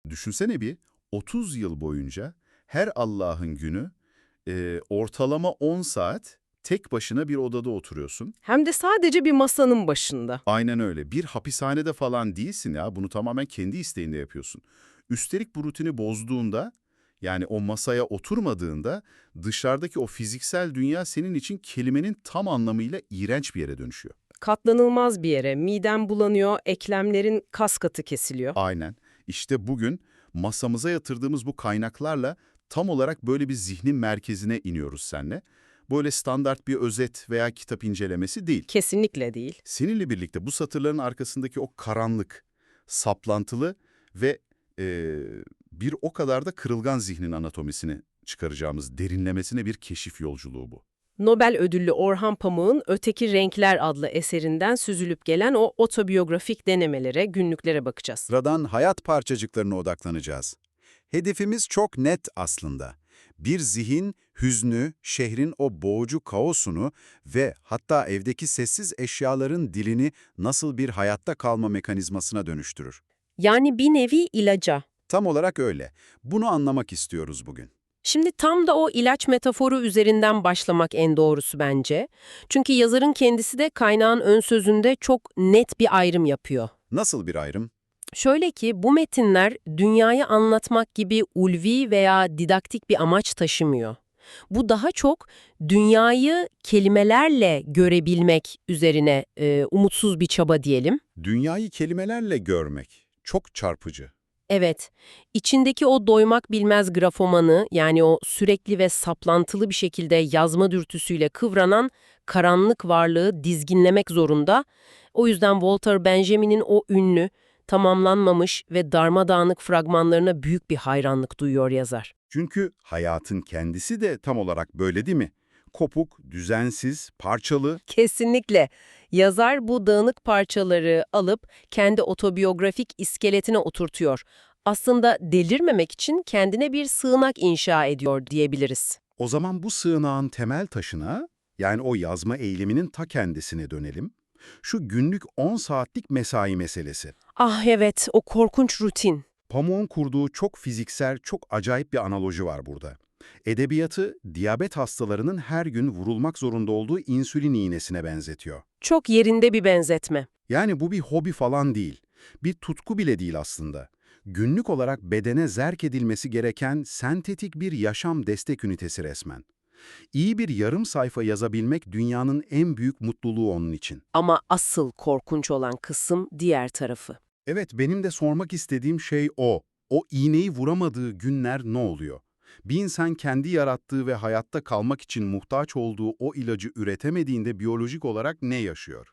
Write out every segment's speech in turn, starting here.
Düşünsene bir 30 yıl boyunca her Allah'ın günü ortalama 10 saat tek başına bir odada oturuyorsun. Hem de sadece bir masanın başında. Aynen öyle. Bir hapishanede falan değilsin ya. Bunu tamamen kendi isteğinde yapıyorsun. Üstelik bu rutini bozduğunda, yani o masaya oturmadığında dışarıdaki o fiziksel dünya senin için kelimenin tam anlamıyla iğrenç bir yere dönüşüyor. Katlanılmaz bir yere, miden bulanıyor, eklemlerin kas katı kesiliyor. Aynen. İşte bugün masamıza yatırdığımız bu kaynaklarla tam olarak böyle bir zihnin merkezine iniyoruz seninle. Böyle standart bir özet veya kitap incelemesi değil. Kesinlikle değil. Seninle birlikte bu satırların arkasındaki o karanlık, saplantılı ve bir o kadar da kırılgan zihnin anatomisini çıkaracağımız derinlemesine bir keşif yolculuğu bu. Nobel ödüllü Orhan Pamuk'un Öteki Renkler adlı eserinden süzülüp gelen o otobiyografik denemelere, günlüklere bakacağız. Sıradan hayat parçacıklarına odaklanacağız. Hedefimiz çok net aslında. Bir zihin, hüznü, şehrin o boğucu kaosunu ve hatta evdeki sessiz eşyaların dilini nasıl bir hayatta kalma mekanizmasına dönüştürür. Yani bir nevi ilaca. Tam olarak öyle. Bunu anlamak istiyoruz bugün. Şimdi tam da o ilaç metaforu üzerinden başlamak en doğrusu bence. Çünkü yazarın kendisi de kaynağın ön sözünde çok net bir ayrım yapıyor. Nasıl bir ayrım? Şöyle ki bu metinler dünyayı anlatmak gibi ulvi veya didaktik bir amaç taşımıyor. Bu daha çok dünyayı kelimelerle görebilmek üzerine umutsuz bir çaba diyelim. Dünyayı kelimelerle görmek. Çok çarpıcı. Evet, içindeki o doymak bilmez grafomanı, yani o sürekli ve saplantılı bir şekilde yazma dürtüsüyle kıvranan karanlık varlığı dizginlemek zorunda. O yüzden Walter Benjamin'in o ünlü, tamamlanmamış ve darmadağınık fragmanlarına büyük bir hayranlık duyuyor yazar. Çünkü hayatın kendisi de tam olarak böyle değil mi? Kopuk, düzensiz, parçalı. Kesinlikle. Yazar bu dağınık parçaları alıp kendi otobiyografik iskeletine oturtuyor. Aslında delirmemek için kendine bir sığınak inşa ediyor diyebiliriz. O zaman bu sığınağın temel taşına, yani o yazma eyleminin ta kendisine dönelim. Şu günlük 10 saatlik mesai meselesi. Ah evet, o korkunç rutin. Pamuk'un kurduğu çok fiziksel, çok acayip bir analoji var burada. Edebiyatı, diyabet hastalarının her gün vurulmak zorunda olduğu insülin iğnesine benzetiyor. Çok yerinde bir benzetme. Yani bu bir hobi falan değil, bir tutku bile değil aslında. Günlük olarak bedene zerk edilmesi gereken sentetik bir yaşam destek ünitesi resmen. İyi bir yarım sayfa yazabilmek dünyanın en büyük mutluluğu onun için. Ama asıl korkunç olan kısım diğer tarafı. Evet, benim de sormak istediğim şey o. O iğneyi vuramadığı günler ne oluyor? Bir insan kendi yarattığı ve hayatta kalmak için muhtaç olduğu o ilacı üretemediğinde biyolojik olarak ne yaşıyor?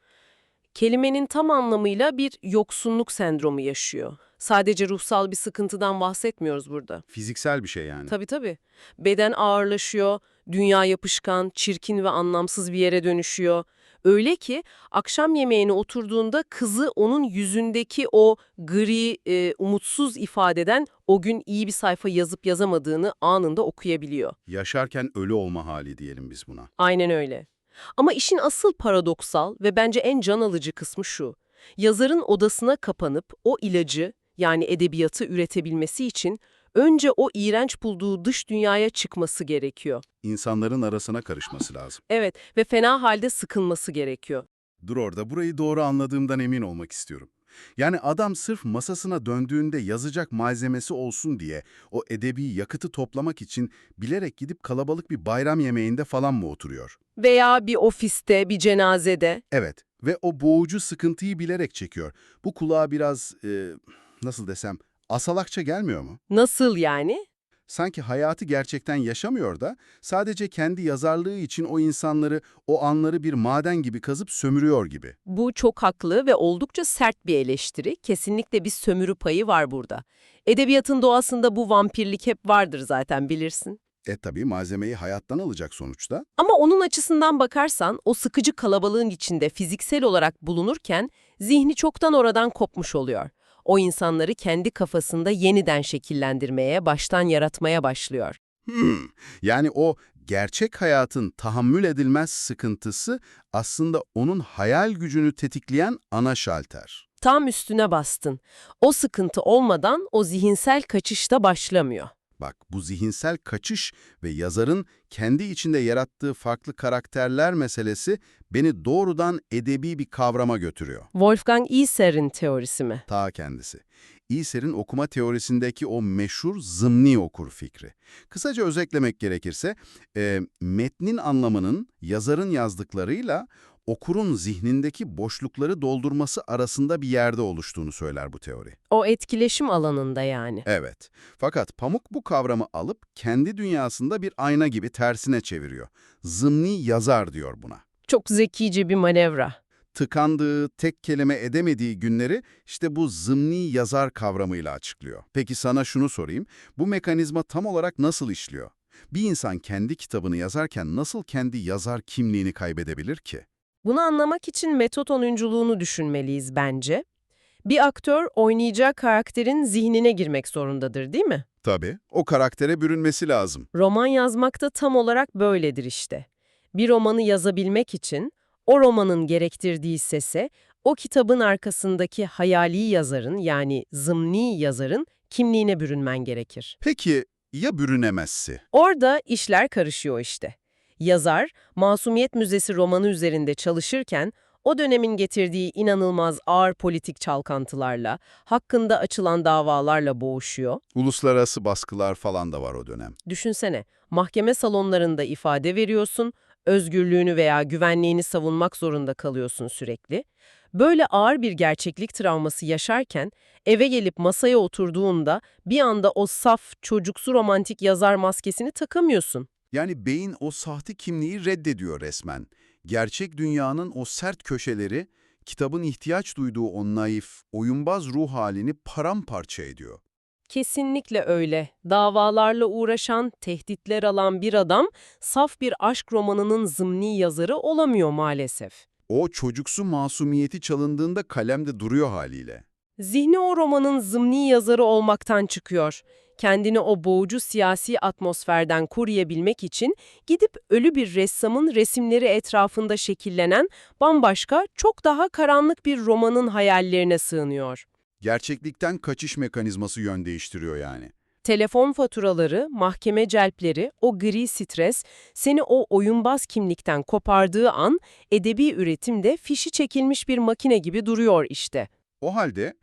Kelimenin tam anlamıyla bir yoksunluk sendromu yaşıyor. Sadece ruhsal bir sıkıntıdan bahsetmiyoruz burada. Fiziksel bir şey yani. Tabii tabii. Beden ağırlaşıyor, dünya yapışkan, çirkin ve anlamsız bir yere dönüşüyor. Öyle ki akşam yemeğine oturduğunda kızı onun yüzündeki o gri, umutsuz ifadeden o gün iyi bir sayfa yazıp yazamadığını anında okuyabiliyor. Yaşarken ölü olma hali diyelim biz buna. Aynen öyle. Ama işin asıl paradoksal ve bence en can alıcı kısmı şu. Yazarın odasına kapanıp o ilacı, yani edebiyatı üretebilmesi için önce o iğrenç bulduğu dış dünyaya çıkması gerekiyor. İnsanların arasına karışması lazım. Evet ve fena halde sıkılması gerekiyor. Dur orada, burayı doğru anladığımdan emin olmak istiyorum. Yani adam sırf masasına döndüğünde yazacak malzemesi olsun diye o edebi yakıtı toplamak için bilerek gidip kalabalık bir bayram yemeğinde falan mı oturuyor? Veya bir ofiste, bir cenazede. Evet ve o boğucu sıkıntıyı bilerek çekiyor. Bu kulağa biraz, nasıl desem, asalakça gelmiyor mu? Nasıl yani? Sanki hayatı gerçekten yaşamıyor da sadece kendi yazarlığı için o insanları, o anları bir maden gibi kazıp sömürüyor gibi. Bu çok haklı ve oldukça sert bir eleştiri. Kesinlikle bir sömürü payı var burada. Edebiyatın doğasında bu vampirlik hep vardır zaten bilirsin. Tabii malzemeyi hayattan alacak sonuçta. Ama onun açısından bakarsan o sıkıcı kalabalığın içinde fiziksel olarak bulunurken zihni çoktan oradan kopmuş oluyor. O insanları kendi kafasında yeniden şekillendirmeye, baştan yaratmaya başlıyor. Hmm. Yani o gerçek hayatın tahammül edilmez sıkıntısı aslında onun hayal gücünü tetikleyen ana şalter. Tam üstüne bastın. O sıkıntı olmadan o zihinsel kaçış da başlamıyor. Bak, bu zihinsel kaçış ve yazarın kendi içinde yarattığı farklı karakterler meselesi beni doğrudan edebi bir kavrama götürüyor. Wolfgang Iser'in teorisi mi? Ta kendisi. İyser'in okuma teorisindeki o meşhur zımni okur fikri. Kısaca özetlemek gerekirse, metnin anlamının yazarın yazdıklarıyla okurun zihnindeki boşlukları doldurması arasında bir yerde oluştuğunu söyler bu teori. O etkileşim alanında yani. Evet. Fakat Pamuk bu kavramı alıp kendi dünyasında bir ayna gibi tersine çeviriyor. Zımni yazar diyor buna. Çok zekice bir manevra. Tıkandığı, tek kelime edemediği günleri işte bu zımni yazar kavramıyla açıklıyor. Peki sana şunu sorayım, bu mekanizma tam olarak nasıl işliyor? Bir insan kendi kitabını yazarken nasıl kendi yazar kimliğini kaybedebilir ki? Bunu anlamak için metot oyunculuğunu düşünmeliyiz bence. Bir aktör oynayacağı karakterin zihnine girmek zorundadır, değil mi? Tabii, o karaktere bürünmesi lazım. Roman yazmak da tam olarak böyledir işte. Bir romanı yazabilmek için o romanın gerektirdiği sese, o kitabın arkasındaki hayali yazarın yani zımni yazarın kimliğine bürünmen gerekir. Peki ya bürünemezse? Orada işler karışıyor işte. Yazar, Masumiyet Müzesi romanı üzerinde çalışırken o dönemin getirdiği inanılmaz ağır politik çalkantılarla, hakkında açılan davalarla boğuşuyor. Uluslararası baskılar falan da var o dönem. Düşünsene, mahkeme salonlarında ifade veriyorsun, özgürlüğünü veya güvenliğini savunmak zorunda kalıyorsun sürekli. Böyle ağır bir gerçeklik travması yaşarken eve gelip masaya oturduğunda bir anda o saf, çocuksu romantik yazar maskesini takamıyorsun. Yani beyin o sahte kimliği reddediyor resmen. Gerçek dünyanın o sert köşeleri, kitabın ihtiyaç duyduğu o naif, oyunbaz ruh halini paramparça ediyor. Kesinlikle öyle. Davalarla uğraşan, tehditler alan bir adam, saf bir aşk romanının zımni yazarı olamıyor maalesef. O çocuksu masumiyeti çalındığında kalemde duruyor haliyle. Zihni o romanın zımni yazarı olmaktan çıkıyor. Kendini o boğucu siyasi atmosferden koruyabilmek için gidip ölü bir ressamın resimleri etrafında şekillenen bambaşka, çok daha karanlık bir romanın hayallerine sığınıyor. Gerçeklikten kaçış mekanizması yön değiştiriyor yani. Telefon faturaları, mahkeme celpleri, o gri stres seni o oyunbaz kimlikten kopardığı an edebi üretimde fişi çekilmiş bir makine gibi duruyor işte. O halde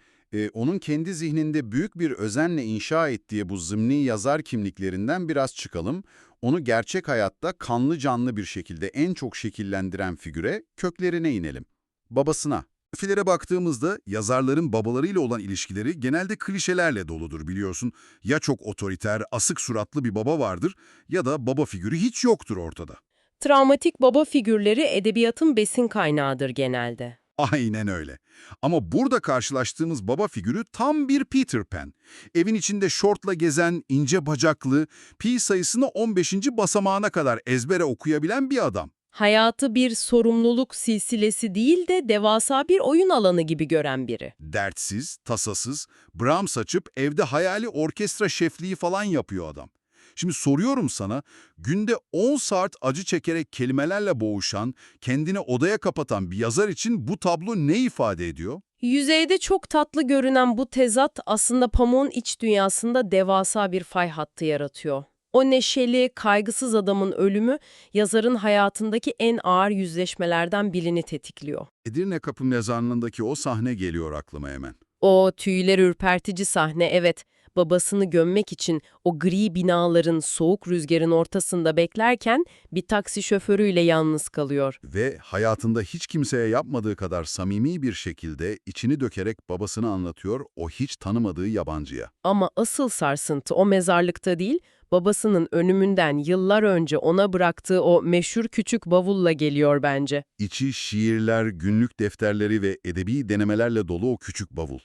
onun kendi zihninde büyük bir özenle inşa ettiği bu zımni yazar kimliklerinden biraz çıkalım. Onu gerçek hayatta kanlı canlı bir şekilde en çok şekillendiren figüre, köklerine inelim. Babasına. Filere baktığımızda yazarların babalarıyla olan ilişkileri genelde klişelerle doludur biliyorsun. Ya çok otoriter, asık suratlı bir baba vardır ya da baba figürü hiç yoktur ortada. Travmatik baba figürleri edebiyatın besin kaynağıdır genelde. Aynen öyle. Ama burada karşılaştığımız baba figürü tam bir Peter Pan. Evin içinde şortla gezen, ince bacaklı, pi sayısını 15. basamağına kadar ezbere okuyabilen bir adam. Hayatı bir sorumluluk silsilesi değil de devasa bir oyun alanı gibi gören biri. Dertsiz, tasasız, Brahms açıp evde hayali orkestra şefliği falan yapıyor adam. Şimdi soruyorum sana, günde 10 saat acı çekerek kelimelerle boğuşan, kendini odaya kapatan bir yazar için bu tablo ne ifade ediyor? Yüzeyde çok tatlı görünen bu tezat aslında Pamuk'un iç dünyasında devasa bir fay hattı yaratıyor. O neşeli, kaygısız adamın ölümü yazarın hayatındaki en ağır yüzleşmelerden birini tetikliyor. Edirne Kapı Mezarlığı'ndaki o sahne geliyor aklıma hemen. O tüyler ürpertici sahne, evet, babasını gömmek için o gri binaların soğuk rüzgarın ortasında beklerken bir taksi şoförüyle yalnız kalıyor. Ve hayatında hiç kimseye yapmadığı kadar samimi bir şekilde içini dökerek babasını anlatıyor o hiç tanımadığı yabancıya. Ama asıl sarsıntı o mezarlıkta değil, babasının ölümünden yıllar önce ona bıraktığı o meşhur küçük bavulla geliyor bence. İçi şiirler, günlük defterleri ve edebi denemelerle dolu o küçük bavul.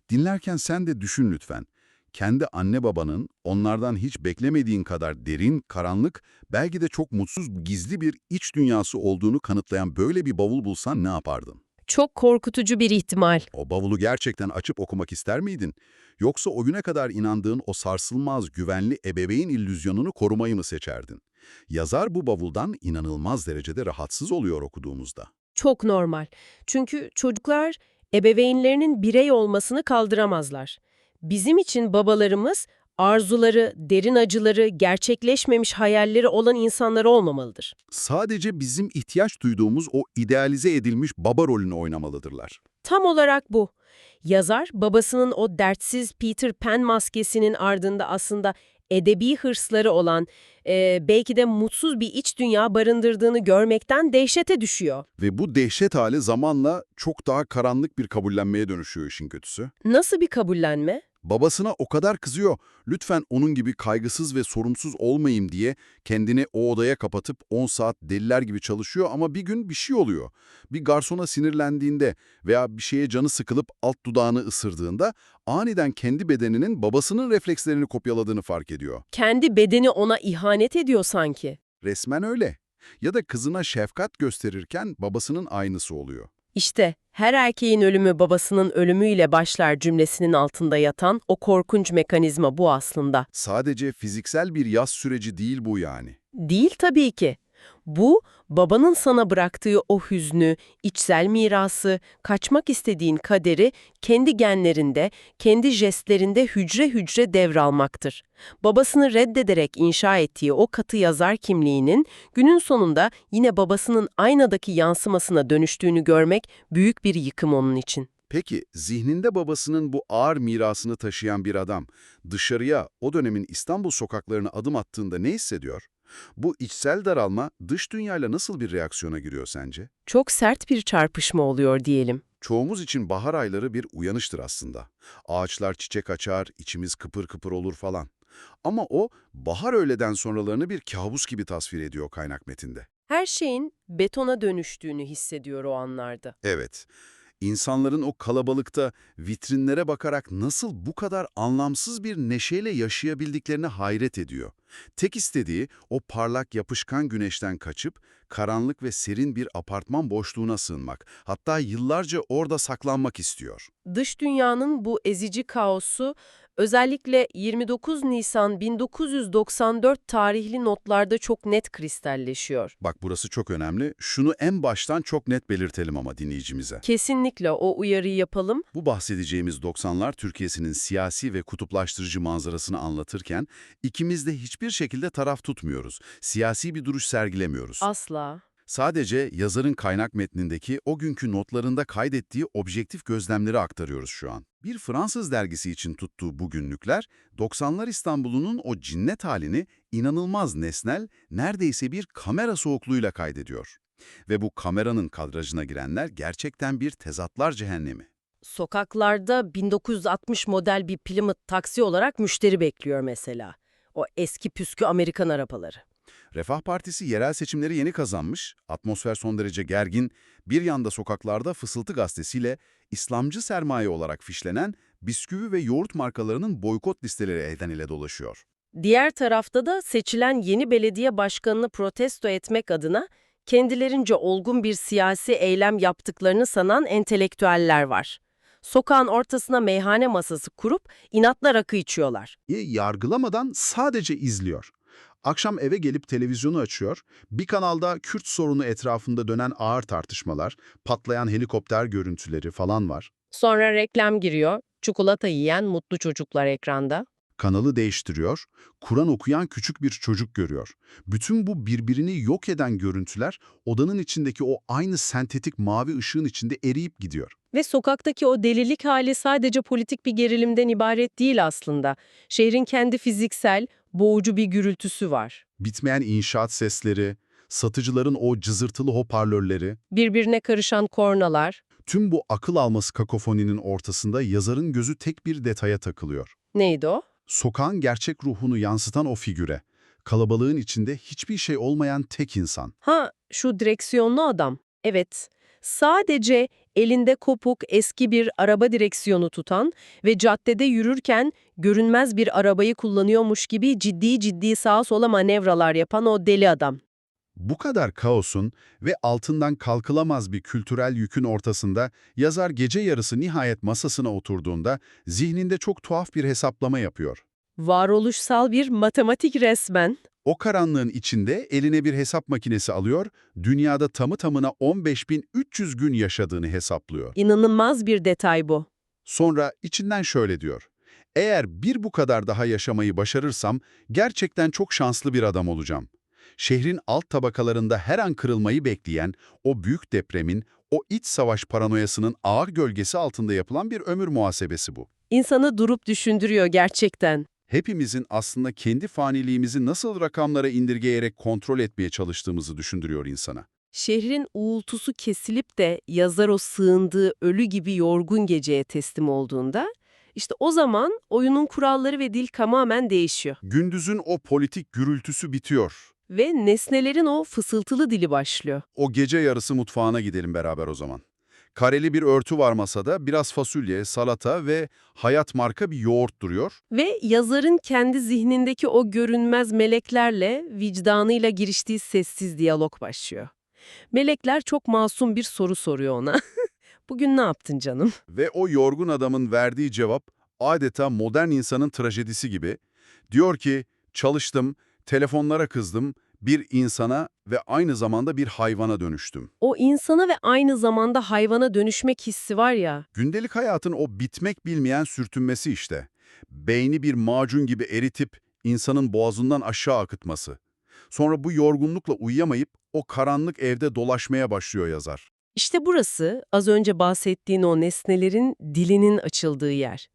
Dinlerken sen de düşün lütfen. Kendi anne babanın onlardan hiç beklemediğin kadar derin, karanlık, belki de çok mutsuz gizli bir iç dünyası olduğunu kanıtlayan böyle bir bavul bulsan ne yapardın? Çok korkutucu bir ihtimal. O bavulu gerçekten açıp okumak ister miydin? Yoksa o güne kadar inandığın o sarsılmaz, güvenli ebeveyn illüzyonunu korumayı mı seçerdin? Yazar bu bavuldan inanılmaz derecede rahatsız oluyor okuduğumuzda. Çok normal. Çünkü çocuklar Ebeveynlerinin birey olmasını kaldıramazlar. Bizim için babalarımız arzuları, derin acıları, gerçekleşmemiş hayalleri olan insanlar olmamalıdır. Sadece bizim ihtiyaç duyduğumuz o idealize edilmiş baba rolünü oynamalıdırlar. Tam olarak bu. Yazar, babasının o dertsiz Peter Pan maskesinin ardında aslında edebi hırsları olan, belki de mutsuz bir iç dünya barındırdığını görmekten dehşete düşüyor. Ve bu dehşet hali zamanla çok daha karanlık bir kabullenmeye dönüşüyor işin kötüsü. Nasıl bir kabullenme? Babasına o kadar kızıyor, lütfen onun gibi kaygısız ve sorumsuz olmayayım diye kendini o odaya kapatıp 10 saat deliler gibi çalışıyor ama bir gün bir şey oluyor. Bir garsona sinirlendiğinde veya bir şeye canı sıkılıp alt dudağını ısırdığında aniden kendi bedeninin babasının reflekslerini kopyaladığını fark ediyor. Kendi bedeni ona ihanet ediyor sanki. Resmen öyle. Ya da kızına şefkat gösterirken babasının aynısı oluyor. İşte her erkeğin ölümü babasının ölümüyle başlar cümlesinin altında yatan o korkunç mekanizma bu aslında. Sadece fiziksel bir yas süreci değil bu yani. Değil tabii ki. Bu, babanın sana bıraktığı o hüznü, içsel mirası, kaçmak istediğin kaderi kendi genlerinde, kendi jestlerinde hücre hücre devralmaktır. Babasını reddederek inşa ettiği o katı yazar kimliğinin günün sonunda yine babasının aynadaki yansımasına dönüştüğünü görmek büyük bir yıkım onun için. Peki, zihninde babasının bu ağır mirasını taşıyan bir adam, dışarıya, o dönemin İstanbul sokaklarına adım attığında ne hissediyor? Bu içsel daralma, dış dünyayla nasıl bir reaksiyona giriyor sence? Çok sert bir çarpışma oluyor diyelim. Çoğumuz için bahar ayları bir uyanıştır aslında. Ağaçlar çiçek açar, içimiz kıpır kıpır olur falan. Ama o, bahar öğleden sonralarını bir kabus gibi tasvir ediyor kaynak metinde. Her şeyin betona dönüştüğünü hissediyor o anlarda. Evet. İnsanların o kalabalıkta vitrinlere bakarak nasıl bu kadar anlamsız bir neşeyle yaşayabildiklerine hayret ediyor. Tek istediği o parlak yapışkan güneşten kaçıp karanlık ve serin bir apartman boşluğuna sığınmak. Hatta yıllarca orada saklanmak istiyor. Dış dünyanın bu ezici kaosu özellikle 29 Nisan 1994 tarihli notlarda çok net kristalleşiyor. Bak burası çok önemli. Şunu en baştan çok net belirtelim ama dinleyicimize. Kesinlikle o uyarıyı yapalım. Bu bahsedeceğimiz 90'lar Türkiye'sinin siyasi ve kutuplaştırıcı manzarasını anlatırken ikimiz de hiçbir şekilde taraf tutmuyoruz. Siyasi bir duruş sergilemiyoruz. Asla. Sadece yazarın kaynak metnindeki o günkü notlarında kaydettiği objektif gözlemleri aktarıyoruz şu an. Bir Fransız dergisi için tuttuğu bu günlükler, 90'lar İstanbul'unun o cinnet halini inanılmaz nesnel, neredeyse bir kamera soğukluğuyla kaydediyor. Ve bu kameranın kadrajına girenler gerçekten bir tezatlar cehennemi. Sokaklarda 1960 model bir Plymouth taksi olarak müşteri bekliyor mesela. O eski püskü Amerikan arabaları. Refah Partisi yerel seçimleri yeni kazanmış, atmosfer son derece gergin, bir yanda sokaklarda Fısıltı gazetesiyle İslamcı sermaye olarak fişlenen bisküvi ve yoğurt markalarının boykot listeleri elden ele dolaşıyor. Diğer tarafta da seçilen yeni belediye başkanını protesto etmek adına kendilerince olgun bir siyasi eylem yaptıklarını sanan entelektüeller var. Sokağın ortasına meyhane masası kurup inatla rakı içiyorlar. Yargılamadan sadece izliyor. Akşam eve gelip televizyonu açıyor, bir kanalda Kürt sorunu etrafında dönen ağır tartışmalar, patlayan helikopter görüntüleri falan var. Sonra reklam giriyor, çikolata yiyen mutlu çocuklar ekranda. Kanalı değiştiriyor, Kur'an okuyan küçük bir çocuk görüyor. Bütün bu birbirini yok eden görüntüler odanın içindeki o aynı sentetik mavi ışığın içinde eriyip gidiyor. Ve sokaktaki o delilik hali sadece politik bir gerilimden ibaret değil aslında. Şehrin kendi fiziksel, boğucu bir gürültüsü var. Bitmeyen inşaat sesleri, satıcıların o cızırtılı hoparlörleri, Birbirine karışan kornalar. tüm bu akıl alması kakofoninin ortasında yazarın gözü tek bir detaya takılıyor. Neydi o? Sokağın gerçek ruhunu yansıtan o figüre, kalabalığın içinde hiçbir şey olmayan tek insan. Ha, şu direksiyonlu adam. Evet, sadece elinde kopuk eski bir araba direksiyonu tutan ve caddede yürürken görünmez bir arabayı kullanıyormuş gibi ciddi ciddi sağa sola manevralar yapan o deli adam. Bu kadar kaosun ve altından kalkılamaz bir kültürel yükün ortasında yazar gece yarısı nihayet masasına oturduğunda zihninde çok tuhaf bir hesaplama yapıyor. Varoluşsal bir matematik resmen. O karanlığın içinde eline bir hesap makinesi alıyor, dünyada tamı tamına 15.300 gün yaşadığını hesaplıyor. İnanılmaz bir detay bu. Sonra içinden şöyle diyor: eğer bir bu kadar daha yaşamayı başarırsam gerçekten çok şanslı bir adam olacağım. Şehrin alt tabakalarında her an kırılmayı bekleyen, o büyük depremin, o iç savaş paranoyasının ağır gölgesi altında yapılan bir ömür muhasebesi bu. İnsanı durup düşündürüyor gerçekten. Hepimizin aslında kendi faniliğimizi nasıl rakamlara indirgeyerek kontrol etmeye çalıştığımızı düşündürüyor insana. Şehrin uğultusu kesilip de yazar o sığındığı ölü gibi yorgun geceye teslim olduğunda, işte o zaman oyunun kuralları ve dil tamamen değişiyor. Gündüzün o politik gürültüsü bitiyor. Ve nesnelerin o fısıltılı dili başlıyor. O gece yarısı mutfağına gidelim beraber o zaman. Kareli bir örtü var masada, biraz fasulye, salata ve Hayat marka bir yoğurt duruyor. Ve yazarın kendi zihnindeki o görünmez meleklerle, vicdanıyla giriştiği sessiz diyalog başlıyor. Melekler çok masum bir soru soruyor ona. Bugün ne yaptın canım? Ve o yorgun adamın verdiği cevap adeta modern insanın trajedisi gibi. Diyor ki, çalıştım, telefonlara kızdım, bir insana ve aynı zamanda bir hayvana dönüştüm. O insana ve aynı zamanda hayvana dönüşmek hissi var ya. Gündelik hayatın o bitmek bilmeyen sürtünmesi işte. Beyni bir macun gibi eritip insanın boğazından aşağı akıtması. Sonra bu yorgunlukla uyuyamayıp o karanlık evde dolaşmaya başlıyor yazar. İşte burası az önce bahsettiğin o nesnelerin dilinin açıldığı yer.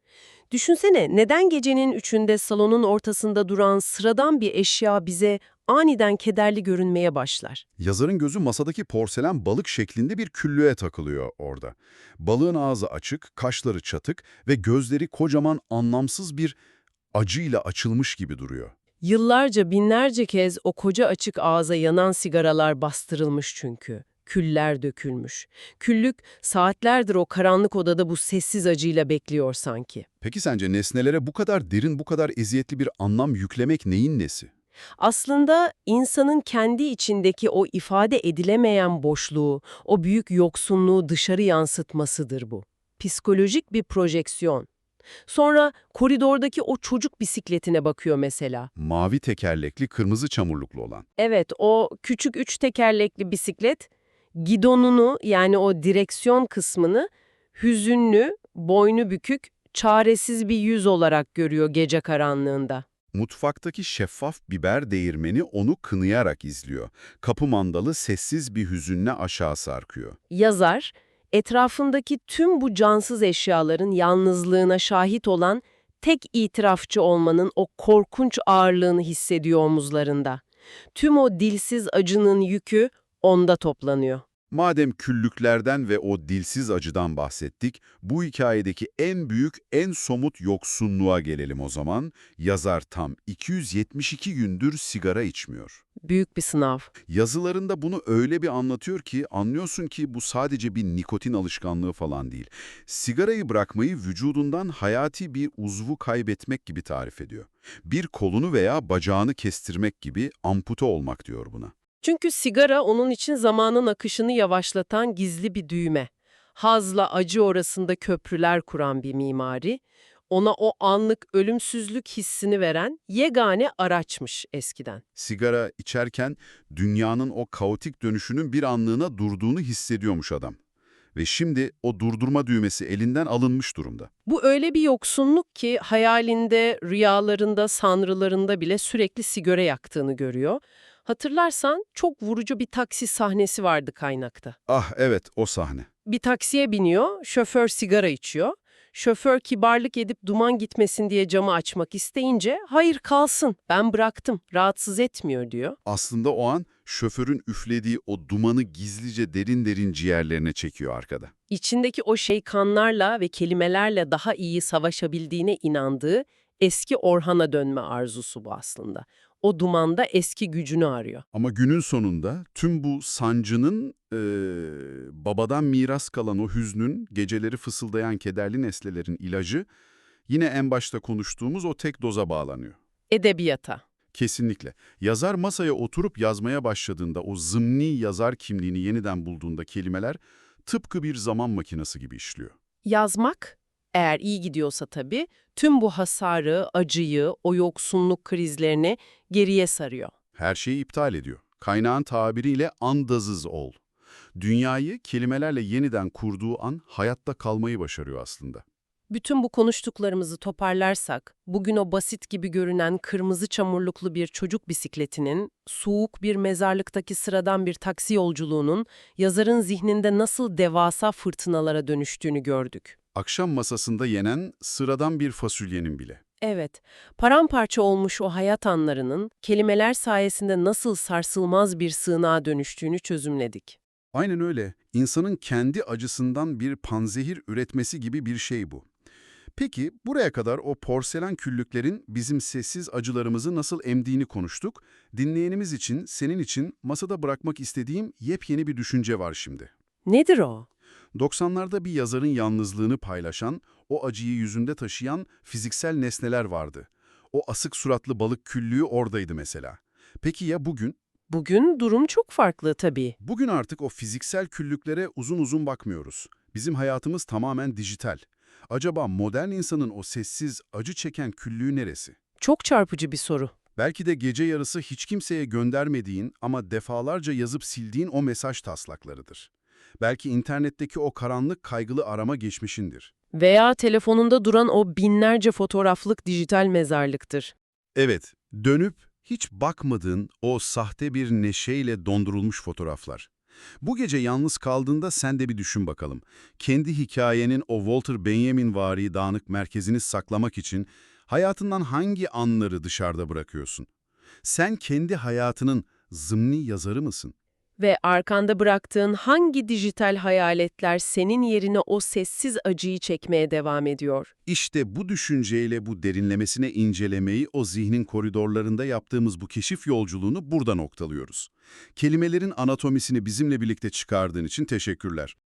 Düşünsene, neden gecenin 3'ünde salonun ortasında duran sıradan bir eşya bize aniden kederli görünmeye başlar? Yazarın gözü masadaki porselen balık şeklinde bir küllüğe takılıyor orada. Balığın ağzı açık, kaşları çatık ve gözleri kocaman anlamsız bir acıyla açılmış gibi duruyor. Yıllarca, binlerce kez o koca açık ağza yanan sigaralar bastırılmış çünkü. Küller dökülmüş. Küllük saatlerdir o karanlık odada bu sessiz acıyla bekliyor sanki. Peki sence nesnelere bu kadar derin, bu kadar eziyetli bir anlam yüklemek neyin nesi? Aslında insanın kendi içindeki o ifade edilemeyen boşluğu, o büyük yoksunluğu dışarı yansıtmasıdır bu. Psikolojik bir projeksiyon. Sonra koridordaki o çocuk bisikletine bakıyor mesela. Mavi tekerlekli, kırmızı çamurluklu olan. Evet, o küçük 3 tekerlekli bisiklet, gidonunu yani o direksiyon kısmını hüzünlü, boynu bükük, çaresiz bir yüz olarak görüyor gece karanlığında. Mutfaktaki şeffaf biber değirmeni onu kınayarak izliyor. Kapı mandalı sessiz bir hüzünle aşağı sarkıyor. Yazar, etrafındaki tüm bu cansız eşyaların yalnızlığına şahit olan tek itirafçı olmanın o korkunç ağırlığını hissediyor omuzlarında. Tüm o dilsiz acının yükü onda toplanıyor. Madem küllüklerden ve o dilsiz acıdan bahsettik, bu hikayedeki en büyük, en somut yoksunluğa gelelim o zaman. Yazar tam 272 gündür sigara içmiyor. Büyük bir sınav. Yazılarında bunu öyle bir anlatıyor ki anlıyorsun ki bu sadece bir nikotin alışkanlığı falan değil. Sigarayı bırakmayı vücudundan hayati bir uzvu kaybetmek gibi tarif ediyor. Bir kolunu veya bacağını kestirmek gibi ampute olmak diyor buna. Çünkü sigara onun için zamanın akışını yavaşlatan gizli bir düğme. Hazla acı arasında köprüler kuran bir mimari, ona o anlık ölümsüzlük hissini veren yegane araçmış eskiden. Sigara içerken dünyanın o kaotik dönüşünün bir anlığına durduğunu hissediyormuş adam. Ve şimdi o durdurma düğmesi elinden alınmış durumda. Bu öyle bir yoksunluk ki hayalinde, rüyalarında, sanrılarında bile sürekli sigara yaktığını görüyor. Hatırlarsan çok vurucu bir taksi sahnesi vardı kaynakta. Ah evet, o sahne. Bir taksiye biniyor, şoför sigara içiyor. Şoför kibarlık edip duman gitmesin diye camı açmak isteyince, hayır kalsın, ben bıraktım, rahatsız etmiyor diyor. Aslında o an şoförün üflediği o dumanı gizlice derin derin ciğerlerine çekiyor arkada. İçindeki o şeytanlarla ve kelimelerle daha iyi savaşabildiğine inandığı eski Orhan'a dönme arzusu bu aslında. O dumanda eski gücünü arıyor. Ama günün sonunda tüm bu sancının, babadan miras kalan o hüznün, geceleri fısıldayan kederli nesnelerin ilacı yine en başta konuştuğumuz o tek doza bağlanıyor. Edebiyata. Kesinlikle. Yazar masaya oturup yazmaya başladığında o zımni yazar kimliğini yeniden bulduğunda kelimeler tıpkı bir zaman makinesi gibi işliyor. Yazmak, eğer iyi gidiyorsa tabii, tüm bu hasarı, acıyı, o yoksunluk krizlerini geriye sarıyor. Her şeyi iptal ediyor. Kaynağın tabiriyle andazız ol. Dünyayı kelimelerle yeniden kurduğu an hayatta kalmayı başarıyor aslında. Bütün bu konuştuklarımızı toparlarsak, bugün o basit gibi görünen kırmızı çamurluklu bir çocuk bisikletinin, soğuk bir mezarlıktaki sıradan bir taksi yolculuğunun yazarın zihninde nasıl devasa fırtınalara dönüştüğünü gördük. Akşam masasında yenen sıradan bir fasulyenin bile. Evet, paramparça olmuş o hayat anlarının kelimeler sayesinde nasıl sarsılmaz bir sığınağa dönüştüğünü çözümledik. Aynen öyle. İnsanın kendi acısından bir panzehir üretmesi gibi bir şey bu. Peki, buraya kadar o porselen küllüklerin bizim sessiz acılarımızı nasıl emdiğini konuştuk. Dinleyenimiz için, senin için masada bırakmak istediğim yepyeni bir düşünce var şimdi. Nedir o? 90'larda bir yazarın yalnızlığını paylaşan, o acıyı yüzünde taşıyan fiziksel nesneler vardı. O asık suratlı balık küllüğü oradaydı mesela. Peki ya bugün? Bugün durum çok farklı tabii. Bugün artık o fiziksel küllüklere uzun uzun bakmıyoruz. Bizim hayatımız tamamen dijital. Acaba modern insanın o sessiz, acı çeken küllüğü neresi? Çok çarpıcı bir soru. Belki de gece yarısı hiç kimseye göndermediğin ama defalarca yazıp sildiğin o mesaj taslaklarıdır. Belki internetteki o karanlık kaygılı arama geçmişindir. Veya telefonunda duran o binlerce fotoğraflık dijital mezarlıktır. Evet, dönüp hiç bakmadığın o sahte bir neşeyle dondurulmuş fotoğraflar. Bu gece yalnız kaldığında sen de bir düşün bakalım. Kendi hikayenin o Walter Benjamin-vari dağınık merkezini saklamak için hayatından hangi anları dışarıda bırakıyorsun? Sen kendi hayatının zımni yazarı mısın? Ve arkanda bıraktığın hangi dijital hayaletler senin yerine o sessiz acıyı çekmeye devam ediyor? İşte bu düşünceyle bu derinlemesine incelemeyi o zihnin koridorlarında yaptığımız bu keşif yolculuğunu burada noktalıyoruz. Kelimelerin anatomisini bizimle birlikte çıkardığın için teşekkürler.